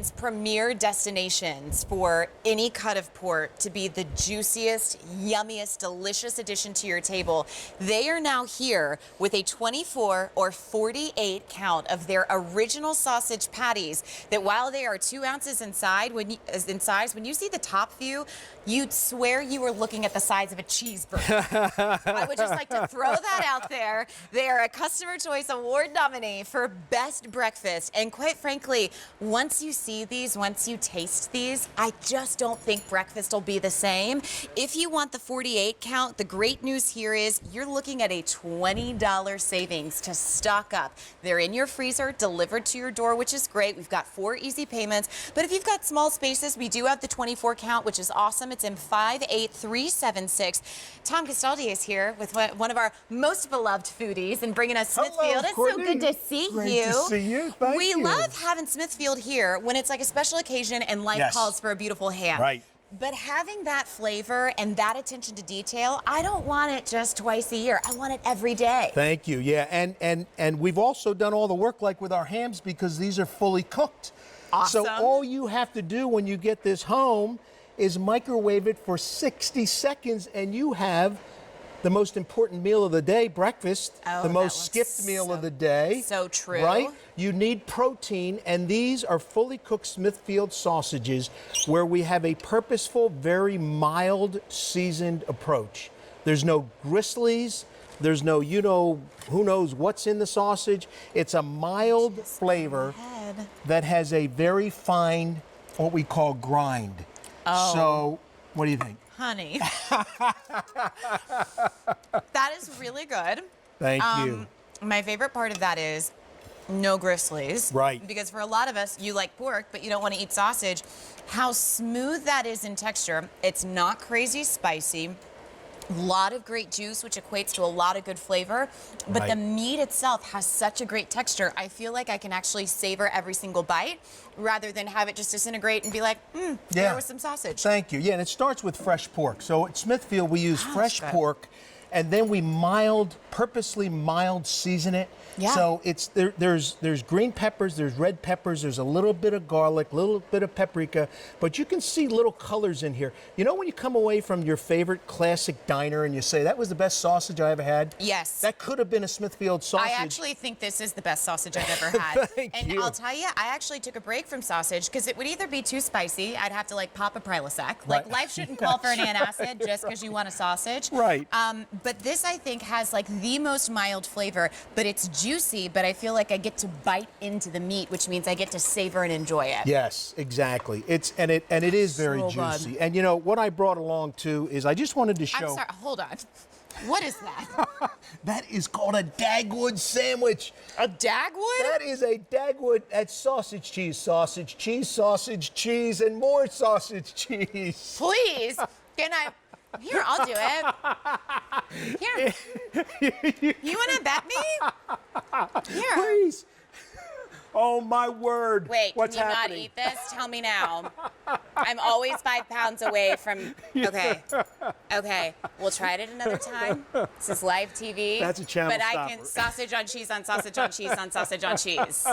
Smithfield's premier destinations for any cut of pork to be the juiciest, yummiest, delicious addition to your table. They are now here with a 24 or 48 count of their original sausage patties that, while they are 2 ounces in size, when you see the top view, you'd swear you were looking at the size of a cheeseburger. I would just like to throw that out there. They are a Customer Choice Award nominee for Best Breakfast. And quite frankly, once you see these, once you taste these, I just don't think breakfast will be the same. If you want the 48 count, the great news here is you're looking at a $20 savings to stock up. They're in your freezer, delivered to your door, which is great. We've got 4 easy payments. But if you've got small spaces, we do have the 24 count, which is awesome. It's in 58376. Tom Castaldi is here with one of our most beloved foodies and bringing us Smithfield. Hello, It's Courtney. so good to see Great you. to see you. Thank We you. love having Smithfield here when it's like a special occasion and life Yes. calls for a beautiful ham. Right. But having that flavor and that attention to detail, I don't want it just twice a year. I want it every day. Thank you. Yeah, and we've also done all the work like with our hams because these are fully cooked. Awesome. So all you have to do when you get this home is microwave it for 60 seconds and you have the most important meal of the day, breakfast, Oh, the that most looks skipped meal of the day. so true. Right? You need protein, and these are fully cooked Smithfield sausages where we have a purposeful, very mild, seasoned approach. There's no gristlies. There's no, who knows what's in the sausage. It's a mild flavor that has a very fine, what we call grind. Oh. So, what do you think? Honey. That is really good. Thank you. My favorite part of that is no gristlies. Right. Because for a lot of us, you like pork, but you don't want to eat sausage. How smooth that is in texture. It's not crazy spicy. A lot of great juice, which equates to a lot of good flavor. But Right. the meat itself has such a great texture. I feel like I can actually savor every single bite rather than have it just disintegrate and be like, there was some sausage. Thank you. Yeah, and it starts with fresh pork. So at Smithfield, we use fresh good. pork, and then we purposely mild season it. Yeah. So it's there's green peppers, there's red peppers, there's a little bit of garlic, a little bit of paprika, but you can see little colors in here. You know when you come away from your favorite classic diner and you say, that was the best sausage I ever had? Yes. That could have been a Smithfield sausage. I actually think this is the best sausage I've ever had. Thank and you. I'll tell you, I actually took a break from sausage because it would either be too spicy, I'd have to like pop a Prilosec. Like Right. life shouldn't call for an antacid just because you want a sausage. Right. But this I think has like the most mild flavor, but it's juicy, but I feel like I get to bite into the meat, which means I get to savor and enjoy it. Yes, exactly. It is very So good. juicy. And you know what I brought along too is I just wanted to show. I'm sorry, hold on. What is that? That is called a Dagwood Sandwich. A Dagwood? That is a Dagwood. That's sausage, sausage, cheese, and more sausage, cheese. Please, can I? Here, I'll do it. Here. You want to bet me? Here. Please. Oh my word. Wait, What's can you happening? not eat this? Tell me now. I'm always 5 pounds away from. Okay. Okay. We'll try it at another time. This is live TV. That's a channel But I can stopper. sausage on cheese on sausage on cheese on sausage on cheese.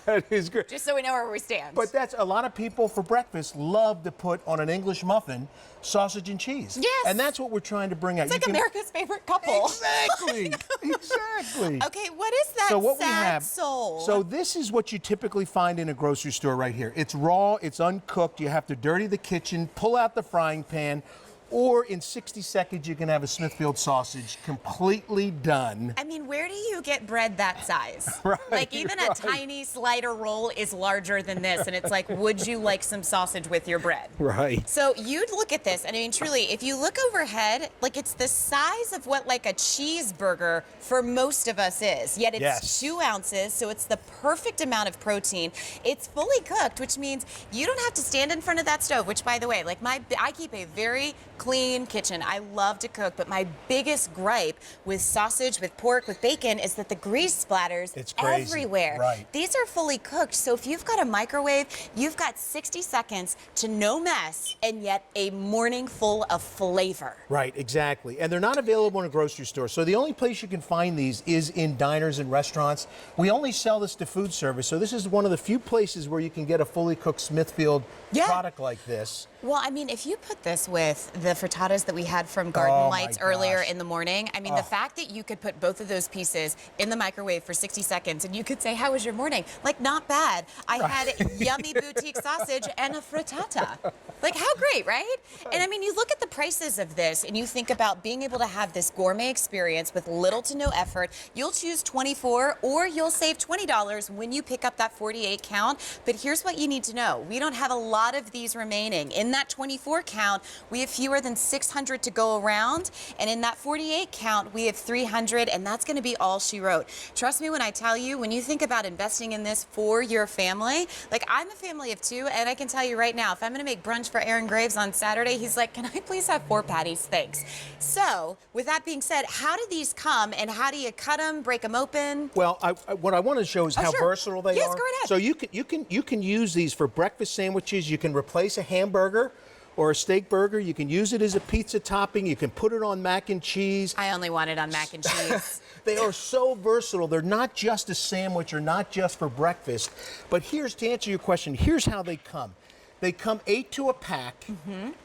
That is great. Just so we know where we stand. But that's a lot of people for breakfast love to put on an English muffin sausage and cheese. Yes. And that's what we're trying to bring out. it's like America's favorite couple. Exactly. Exactly. Okay, what is that So what sad we have, soul? so this is what you typically find in a grocery store right here. It's raw, it's uncooked, you have to dirty the kitchen, pull out the frying pan, or in 60 seconds you can have a Smithfield sausage completely done. I mean, where do you get bread that size? Right, like even a tiny slider roll is larger than this, and it's like, would you like some sausage with your bread? Right. So you'd look at this, and I mean, truly, if you look overhead, like it's the size of what like a cheeseburger for most of us is, yet it's Yes. 2 ounces, so it's the perfect amount of protein. It's fully cooked, which means you don't have to stand in front of that stove, which by the way, like I keep a very clean kitchen. I love to cook, but my biggest gripe with sausage, with pork, with bacon is that the grease splatters everywhere. Right. These are fully cooked, so if you've got a microwave, you've got 60 seconds to no mess and yet a morning full of flavor. Right, exactly. And they're not available in a grocery store. So the only place you can find these is in diners and restaurants. We only sell this to food service. So this is one of the few places where you can get a fully cooked Smithfield product like this. Well, I mean, if you put this with the frittatas that we had from Garden Lights earlier in the morning, I mean, the fact that you could put both of those pieces in the microwave for 60 seconds and you could say, how was your morning? Like, not bad. I had yummy boutique sausage and a frittata. Like, how great, right? And I mean, you look at the prices of this and you think about being able to have this gourmet experience with little to no effort. You'll choose 24 or you'll save $20 when you pick up that 48 count. But here's what you need to know. We don't have a lot of these remaining. In that 24 count, we have fewer than 600 to go around. And in that 48 count, we have 300, and that's going to be all she wrote. Trust me when I tell you, when you think about investing in this for your family, like I'm a family of 2, and I can tell you right now, if I'm going to make brunch for Aaron Graves on Saturday, he's like, can I please have 4 patties? Thanks. So with that being said, how do these come and how do you cut them, break them open? Well, what I want to show is how versatile they are. Yes, go right ahead. So you can use these for breakfast sandwiches. You can replace a hamburger or a steak burger. You can use it as a pizza topping. You can put it on mac and cheese. I only want it on mac and cheese. They are so versatile. They're not just a sandwich or not just for breakfast. But here's, to answer your question, here's how they come. They come 8 to a pack,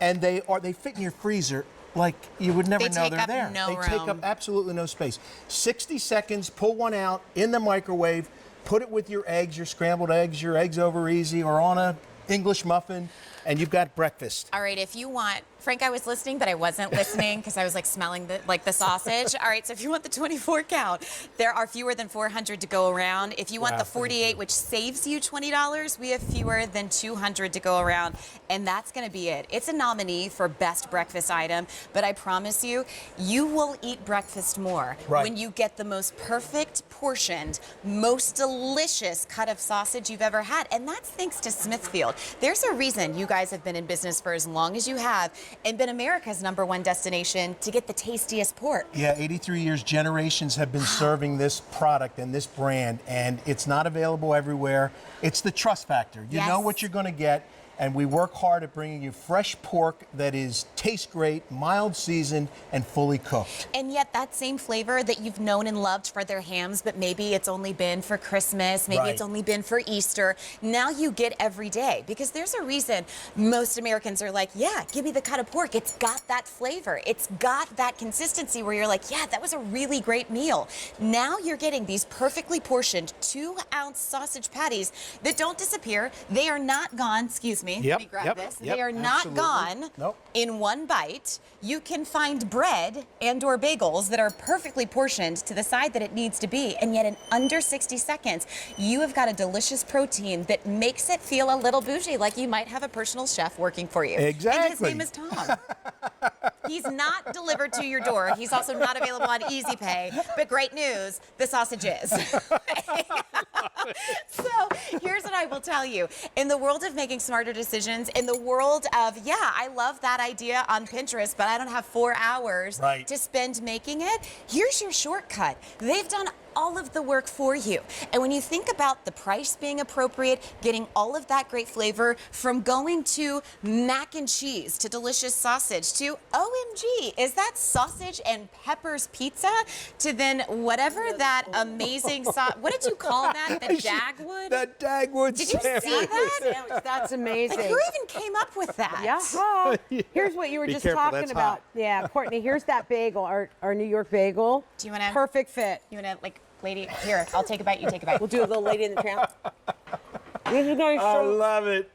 and they fit in your freezer like you would never know they're there. They take up absolutely no space. 60 seconds, pull one out in the microwave, put it with your eggs, your scrambled eggs, your eggs over easy, or on a English muffin, and you've got breakfast. All right, if you want, Frank, I was listening, but I wasn't listening because I was like smelling the sausage. All right, so if you want the 24 count, there are fewer than 400 to go around. If you want the 48, which saves you $20, we have fewer than 200 to go around, and that's going to be it. It's a nominee for best breakfast item, but I promise you, you will eat breakfast more when you get the most perfect portioned, most delicious cut of sausage you've ever had, and that's thanks to Smithfield. There's a reason you guys have been in business for as long as you have and been America's #1 destination to get the tastiest pork. Yeah, 83 years, generations have been serving this product and this brand, and it's not available everywhere. It's the trust factor. You know what you're going to get, and we work hard at bringing you fresh pork that tastes great, mild seasoned, and fully cooked. And yet that same flavor that you've known and loved for their hams, but maybe it's only been for Christmas, maybe it's only been for Easter, now you get every day. Because there's a reason most Americans are like, yeah, give me the cut of pork. It's got that flavor. It's got that consistency where you're like, yeah, that was a really great meal. Now you're getting these perfectly portioned 2-ounce sausage patties that don't disappear. They are not gone, excuse me. Let me grab this. They are not gone in one bite. You can find bread and or bagels that are perfectly portioned to the side that it needs to be, and yet in under 60 seconds, you have got a delicious protein that makes it feel a little bougie, like you might have a personal chef working for you. Exactly. And his name is Tom. He's not delivered to your door. He's also not available on Easy Pay, but great news, the sausage is. So here's what I will tell you. In the world of making smarter decisions, in the world of, yeah, I love that idea on Pinterest, but I don't have 4 hours to spend making it, here's your shortcut. They've done all of the work for you. And when you think about the price being appropriate, getting all of that great flavor, from going to mac and cheese to delicious sausage to OMG, is that sausage and peppers pizza, to then whatever that amazing sauce, what did you call that? The Dagwood? The Dagwood Did you Sandwich. see that? That's amazing. Like, who even came up with that? Yeah. Here's what you were just talking about. Hot. Yeah, Courtney, here's that bagel, our New York bagel. Do you want to? Perfect fit. You want to, like, lady, here, I'll take a bite, you take a bite. We'll do a little Lady in the Tramp. This is going to I love it.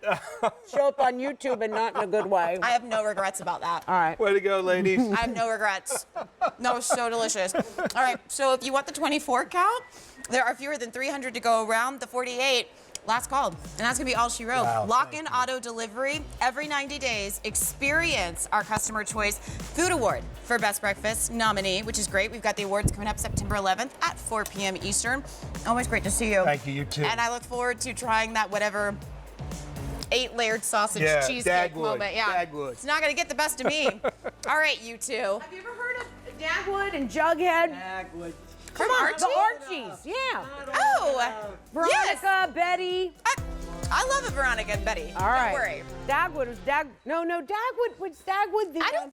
show up on YouTube and not in a good way. I have no regrets about that. All right. Way to go, ladies. I have no regrets. No, it's so delicious. All right, so if you want the 24 count, there are fewer than 300 to go around. The 48, last call, and that's gonna be all she wrote. Wow, Lock-in auto delivery every 90 days. Experience our customer choice food award for best breakfast nominee, which is great. We've got the awards coming up September 11th at 4 p.m. Eastern. Always great to see you. Thank you, you too. And I look forward to trying that whatever 8-layered sausage cheesecake Dagwood, moment. Yeah, Dagwood. it's not gonna get the best of me. All right, you two. Have you ever heard of Dagwood and Jughead? Dagwood. From The Archie? Archies, yeah. Oh, Veronica, yes. Betty. I love a Veronica and Betty. All right. Don't worry. Dagwood was No, Dagwood was Dagwood. I don't